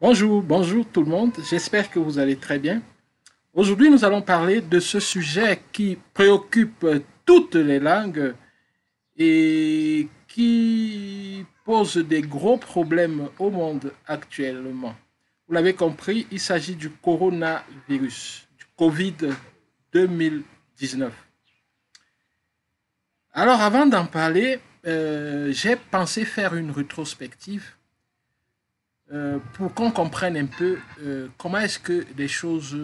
Bonjour, bonjour tout le monde. J'espère que vous allez très bien. Aujourd'hui, nous allons parler de ce sujet qui préoccupe toutes les langues et qui pose des gros problèmes au monde actuellement. Vous l'avez compris, il s'agit du coronavirus, du Covid-19. Alors, avant d'en parler, j'ai pensé faire une rétrospective pour qu'on comprenne un peu comment est-ce que les choses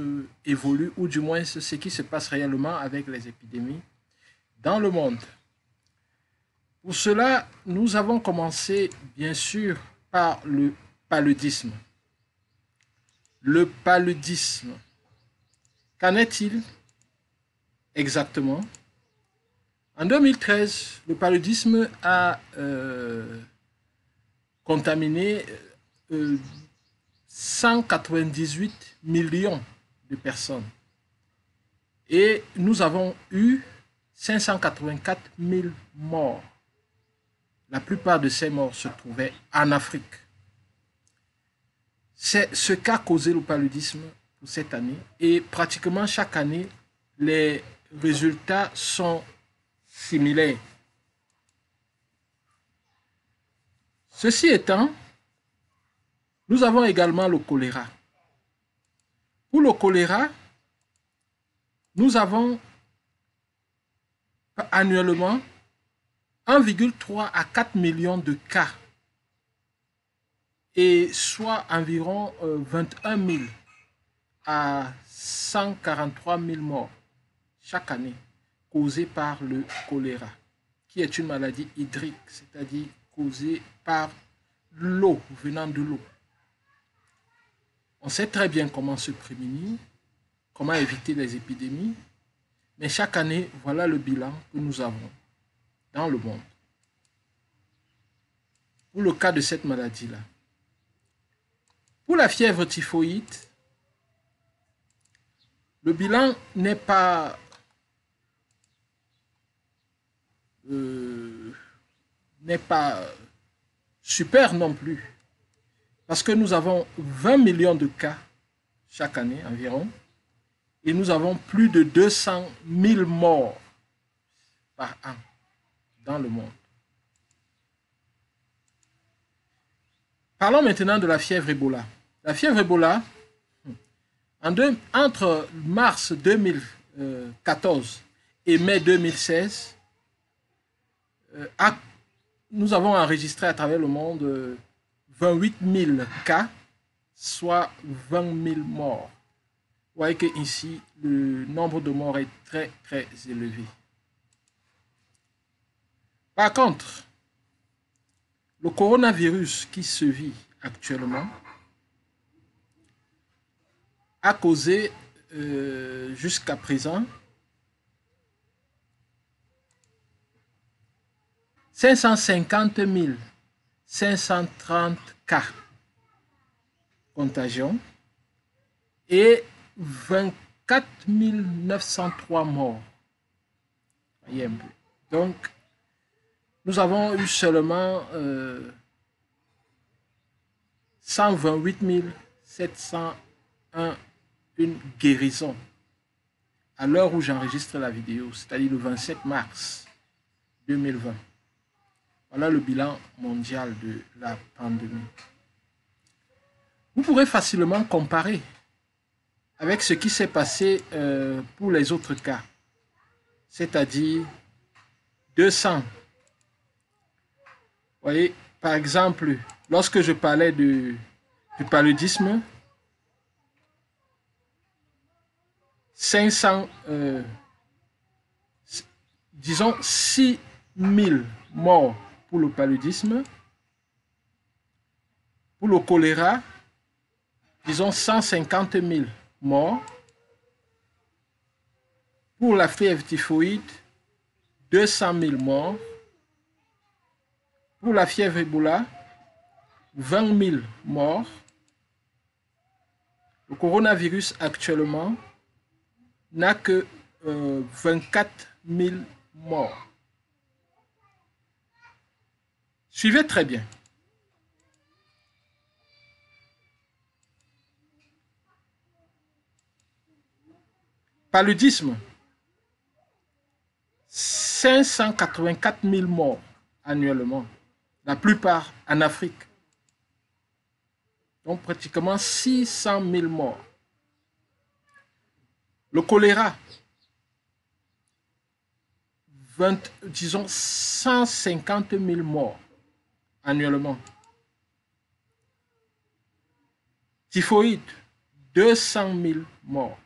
évoluent, ou du moins ce qui se passe réellement avec les épidémies dans le monde. Pour cela, nous avons commencé bien sûr par le paludisme. Le paludisme, qu'en est-il exactement? En 2013, le paludisme a contaminé euh, 198 millions de personnes. Et nous avons eu 584 000 morts. La plupart de ces morts se trouvaient en Afrique. C'est ce qu'a causé le paludisme pour cette année. Et pratiquement chaque année, les résultats sont similaires. Ceci étant, nous avons également le choléra. Pour le choléra, nous avons annuellement 1,3 à 4 millions de cas, et soit environ 21 000 à 143 000 morts chaque année causés par le choléra, qui est une maladie hydrique, c'est-à-dire causée par l'eau, venant de l'eau. On sait très bien comment se prémunir, comment éviter les épidémies, mais chaque année, voilà le bilan que nous avons dans le monde pour le cas de cette maladie-là. Pour la fièvre typhoïde, le bilan n'est pas euh, n'est pas super non plus, parce que nous avons 20 millions de cas chaque année environ, et nous avons plus de 200 000 morts par an dans le monde. Parlons maintenant de la fièvre Ebola. La fièvre Ebola, entre mars 2014 et mai 2016, nous avons enregistré à travers le monde 28 000 cas, soit 20 000 morts. Vous voyez qu'ici, le nombre de morts est très, très élevé. Par contre, le coronavirus qui se vit actuellement a causé jusqu'à présent 550 530 cas contagion et 24 903 morts. Voyez un peu. Donc, nous avons eu seulement 128 701 une guérison à l'heure où j'enregistre la vidéo, c'est-à-dire le 27 mars 2020. Voilà le bilan mondial de la pandémie. Vous pourrez facilement comparer avec ce qui s'est passé pour les autres cas, c'est-à-dire 200. Vous voyez, par exemple, lorsque je parlais du paludisme, 500, disons 6 000 morts pour le paludisme. Pour le choléra, disons 150 000 morts. Pour la fièvre typhoïde, 200 000 morts. Pour la fièvre Ebola, 20 000 morts. Le coronavirus actuellement n'a que 24 000 morts. Suivez très bien. Paludisme, 584 000 morts annuellement, la plupart en Afrique. Donc pratiquement 600 000 morts. Le choléra, disons 150 000 morts annuellement. Typhoïde, 200 000 morts.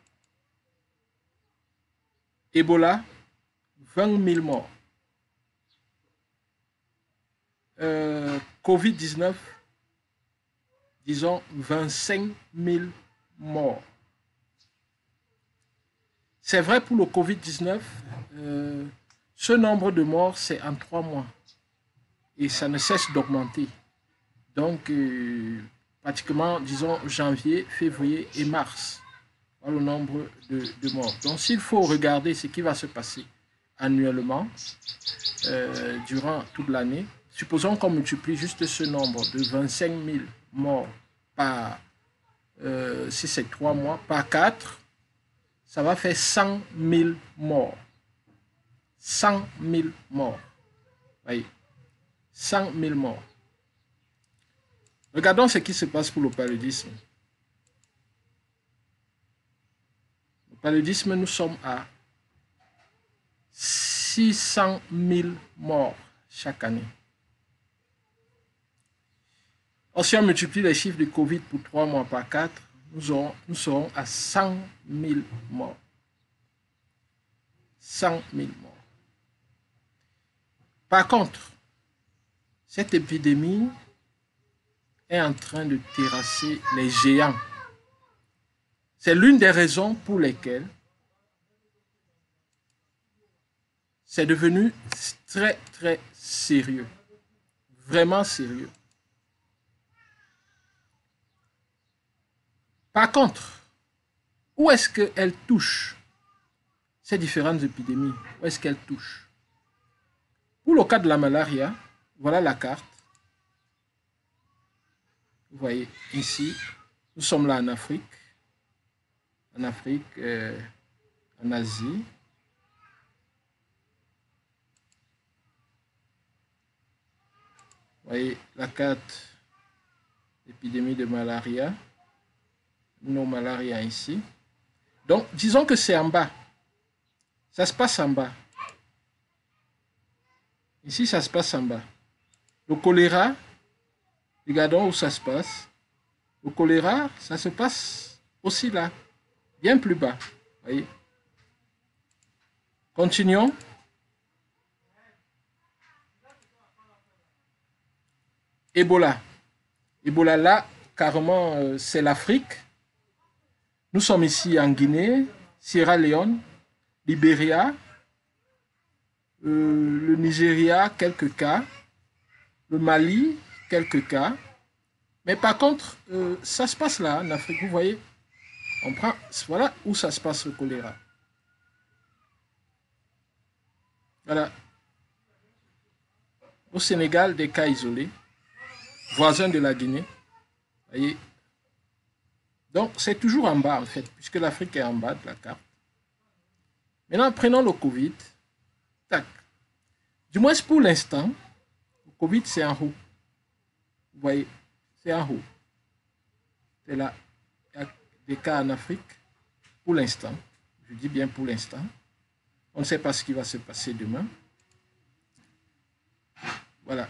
Ebola, 20 000 morts. Covid-19, disons 25 000 morts. C'est vrai pour le Covid-19, ce nombre de morts, c'est en 3 mois. Et ça ne cesse d'augmenter. Donc, pratiquement, disons, janvier, février et mars, voilà le nombre de morts. Donc, s'il faut regarder ce qui va se passer annuellement, durant toute l'année, supposons qu'on multiplie juste ce nombre de 25 000 morts par, si c'est 3 mois, par 4, ça va faire 100 000 morts. 100 000 morts. Voyez, 100 000 morts. Regardons ce qui se passe pour le paludisme. Le paludisme, nous sommes à 600 000 morts chaque année. Or, si on multiplie les chiffres de Covid pour 3 mois par 4, nous serons à 100 000 morts. 100 000 morts. Par contre, cette épidémie est en train de terrasser les géants. C'est l'une des raisons pour lesquelles c'est devenu très, très sérieux. Vraiment sérieux. Par contre, où est-ce qu'elle touche ces différentes épidémies? Où est-ce qu'elle touche? Pour le cas de la malaria, voilà la carte. Vous voyez ici, nous sommes là en Afrique, en Asie. Vous voyez la carte d'épidémie de malaria, nos malaria ici. Donc, disons que c'est en bas. Ça se passe en bas. Ici, ça se passe en bas. Le choléra, regardons où ça se passe. Le choléra, ça se passe aussi là, bien plus bas. Voyez. Continuons. Ebola. Ebola là, carrément, c'est l'Afrique. Nous sommes ici en Guinée, Sierra Leone, Libéria, le Nigeria, quelques cas, le Mali, quelques cas. Mais par contre, ça se passe là, en Afrique, vous voyez. On prend, voilà où ça se passe le choléra. Voilà. Au Sénégal, des cas isolés, voisins de la Guinée. Voyez. Donc, c'est toujours en bas, en fait, puisque l'Afrique est en bas de la carte. Maintenant, prenons le Covid. Tac. Du moins, pour l'instant, le Covid, c'est en haut. Vous voyez, c'est en haut. C'est là. Il y a des cas en Afrique, pour l'instant. Je dis bien pour l'instant. On ne sait pas ce qui va se passer demain. Voilà.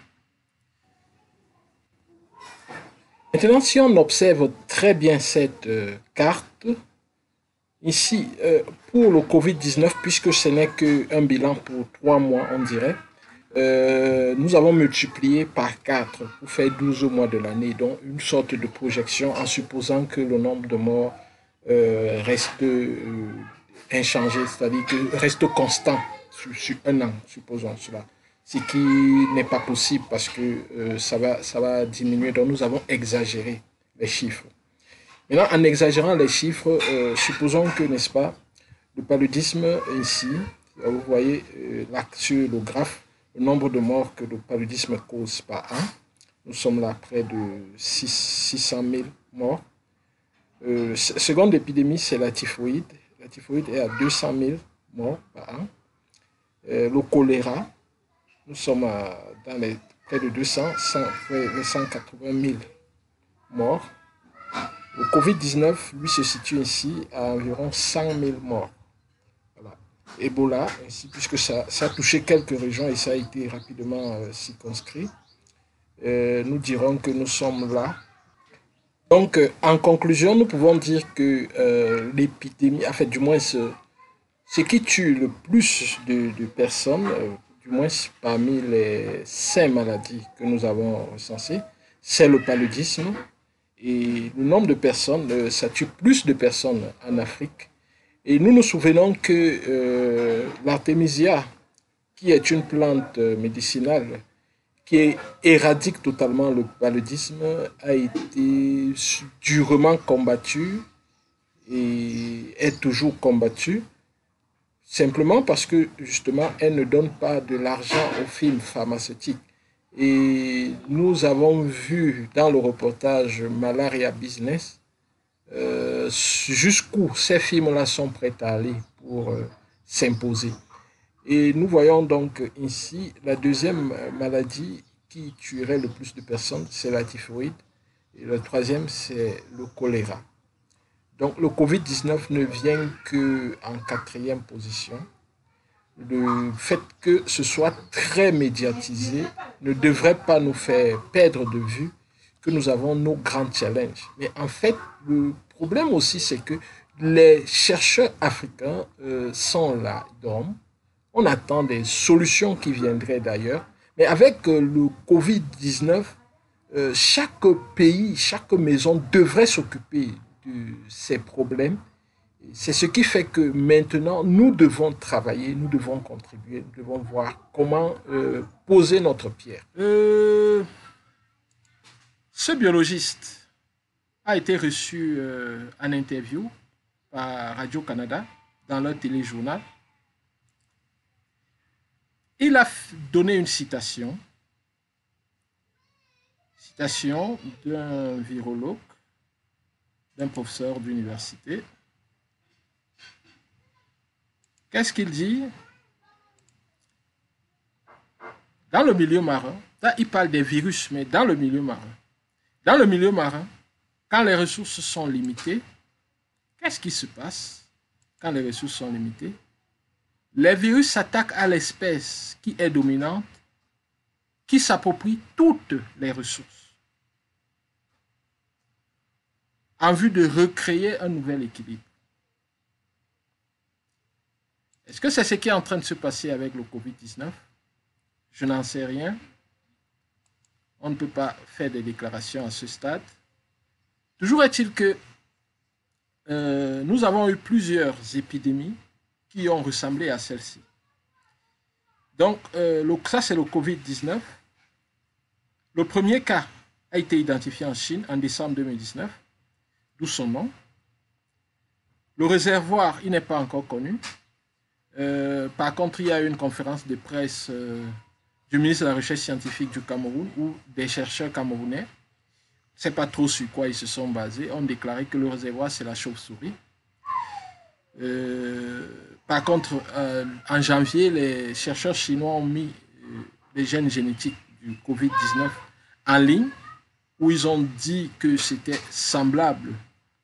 Maintenant, si on observe très bien cette carte, ici, pour le Covid-19, puisque ce n'est qu'un bilan pour 3 mois, on dirait, nous avons multiplié par 4 pour faire 12 mois de l'année, donc une sorte de projection en supposant que le nombre de morts reste inchangé, c'est-à-dire que reste constant sur un an, supposons cela. Ce qui n'est pas possible parce que ça va diminuer. Donc nous avons exagéré les chiffres. Maintenant, en exagérant les chiffres, supposons que, n'est-ce pas, le paludisme ici, vous voyez là sur le graphe, le nombre de morts que le paludisme cause par an. Nous sommes là près de 600 000 morts. Seconde épidémie, c'est la typhoïde. la typhoïde est à 200 000 morts par an. Le choléra, nous sommes dans les près de 180 000 morts. Le Covid-19, lui, se situe ici à environ 100 000 morts. Voilà. Ebola, ainsi, puisque ça a touché quelques régions et ça a été rapidement circonscrit, nous dirons que nous sommes là. Donc, en conclusion, nous pouvons dire que l'épidémie, en fait, du moins, ce qui tue le plus de personnes, du moins parmi les 5 maladies que nous avons recensées, c'est le paludisme. Et le nombre de personnes, ça tue plus de personnes en Afrique. Et nous nous souvenons que l'artémisia, qui est une plante médicinale qui éradique totalement le paludisme, a été durement combattue et est toujours combattue, simplement parce que justement, elle ne donne pas de l'argent aux firmes pharmaceutiques. Et nous avons vu dans le reportage Malaria Business jusqu'où ces firmes-là sont prêtes à aller pour s'imposer. Et nous voyons donc ici la deuxième maladie qui tuerait le plus de personnes, c'est la typhoïde. Et la troisième, c'est le choléra. Donc le Covid-19 ne vient qu'en quatrième position. Le fait que ce soit très médiatisé ne devrait pas nous faire perdre de vue que nous avons nos grands challenges. Mais en fait, le problème aussi, c'est que les chercheurs africains sont là, dorment. On attend des solutions qui viendraient d'ailleurs. Mais avec le Covid-19, chaque pays, chaque maison devrait s'occuper de ces problèmes. C'est ce qui fait que maintenant, nous devons travailler, nous devons contribuer, nous devons voir comment poser notre pierre. Ce biologiste a été reçu en interview par Radio-Canada dans leur téléjournal. Il a donné une citation d'un virologue, d'un professeur d'université. Qu'est-ce qu'il dit? Dans le milieu marin, là il parle des virus, mais dans le milieu marin, quand les ressources sont limitées, qu'est-ce qui se passe quand les ressources sont limitées? Les virus s'attaquent à l'espèce qui est dominante, qui s'approprie toutes les ressources, en vue de recréer un nouvel équilibre. Est-ce que c'est ce qui est en train de se passer avec le Covid-19? Je n'en sais rien. On ne peut pas faire des déclarations à ce stade. Toujours est-il que nous avons eu plusieurs épidémies qui ont ressemblé à celle-ci. Donc, ça, c'est le Covid-19. Le premier cas a été identifié en Chine en décembre 2019, d'où son nom. Le réservoir, il n'est pas encore connu. Par contre, il y a eu une conférence de presse du ministre de la Recherche scientifique du Cameroun où des chercheurs camerounais, je ne sais pas trop sur quoi ils se sont basés, ont déclaré que le réservoir, c'est la chauve-souris. Par contre, en janvier, les chercheurs chinois ont mis les gènes génétiques du Covid-19 en ligne, où ils ont dit que c'était semblable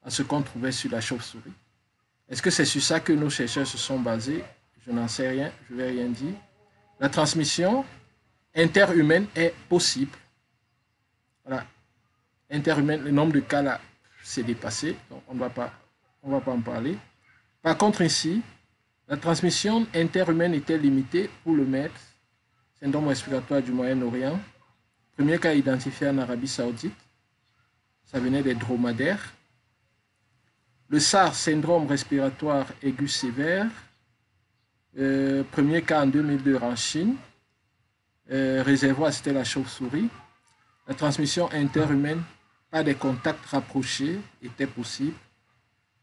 à ce qu'on trouvait sur la chauve-souris. Est-ce que c'est sur ça que nos chercheurs se sont basés? Je n'en sais rien, je ne vais rien dire. La transmission interhumaine est possible. Voilà. Interhumaine, le nombre de cas là, c'est dépassé, donc on ne va pas en parler. Par contre, ici, la transmission interhumaine était limitée pour le MERS, syndrome respiratoire du Moyen-Orient. Premier cas identifié en Arabie Saoudite, ça venait des dromadaires. Le SARS, syndrome respiratoire aigu sévère, premier cas en 2002 en Chine. Réservoir, c'était la chauve-souris. La transmission interhumaine par des contacts rapprochés était possible.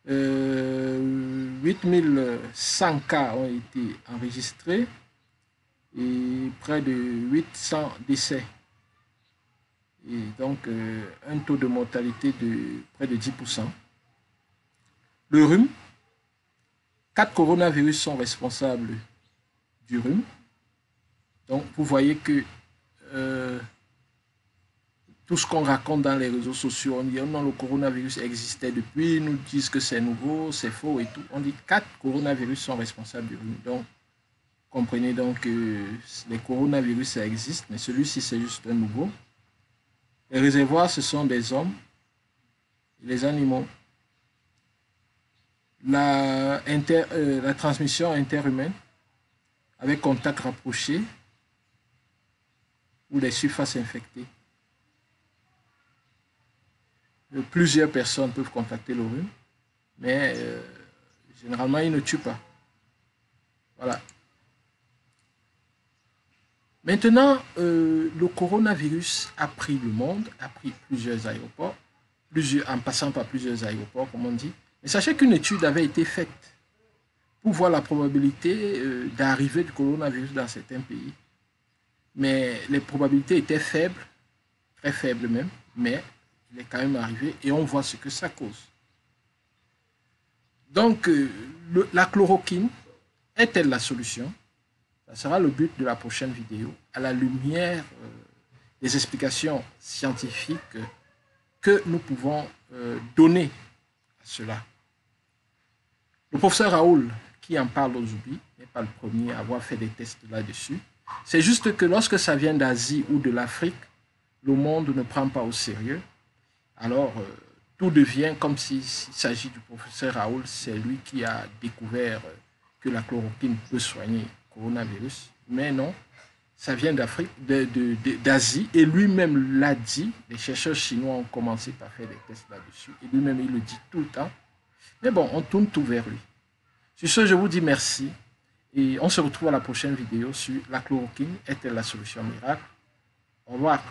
8100 cas ont été enregistrés et près de 800 décès. Et donc, un taux de mortalité de près de 10%. Le rhume, 4 coronavirus sont responsables du rhume. Donc, vous voyez que tout ce qu'on raconte dans les réseaux sociaux, on dit oh non, le coronavirus existait depuis, ils nous disent que c'est nouveau, c'est faux et tout. On dit 4 coronavirus sont responsables du rhume. Donc, comprenez donc que les coronavirus, ça existe, mais celui-ci, c'est juste un nouveau. Les réservoirs, ce sont des hommes et les animaux. La transmission interhumaine avec contact rapproché ou les surfaces infectées. Plusieurs personnes peuvent contracter le rhume, mais généralement, ils ne tuent pas. Voilà. Maintenant, le coronavirus a pris le monde, a pris plusieurs aéroports, en passant par plusieurs aéroports, comme on dit. Mais sachez qu'une étude avait été faite pour voir la probabilité d'arrivée du coronavirus dans certains pays. Mais les probabilités étaient faibles, très faibles même, mais il est quand même arrivé et on voit ce que ça cause. Donc, la chloroquine est-elle la solution? Ça sera le but de la prochaine vidéo, à la lumière des explications scientifiques que nous pouvons donner à cela. Le professeur Raoul, qui en parle aujourd'hui, n'est pas le premier à avoir fait des tests là-dessus. C'est juste que lorsque ça vient d'Asie ou de l'Afrique, le monde ne prend pas au sérieux. Alors, tout devient comme s'il s'agit du professeur Raoul, c'est lui qui a découvert que la chloroquine peut soigner le coronavirus. Mais non, ça vient d'Afrique, d'Asie, et lui-même l'a dit. Les chercheurs chinois ont commencé par faire des tests là-dessus, et lui-même il le dit tout le temps. Mais bon, on tourne tout vers lui. Sur ce, je vous dis merci, et on se retrouve à la prochaine vidéo sur la chloroquine est-elle la solution miracle. Au revoir.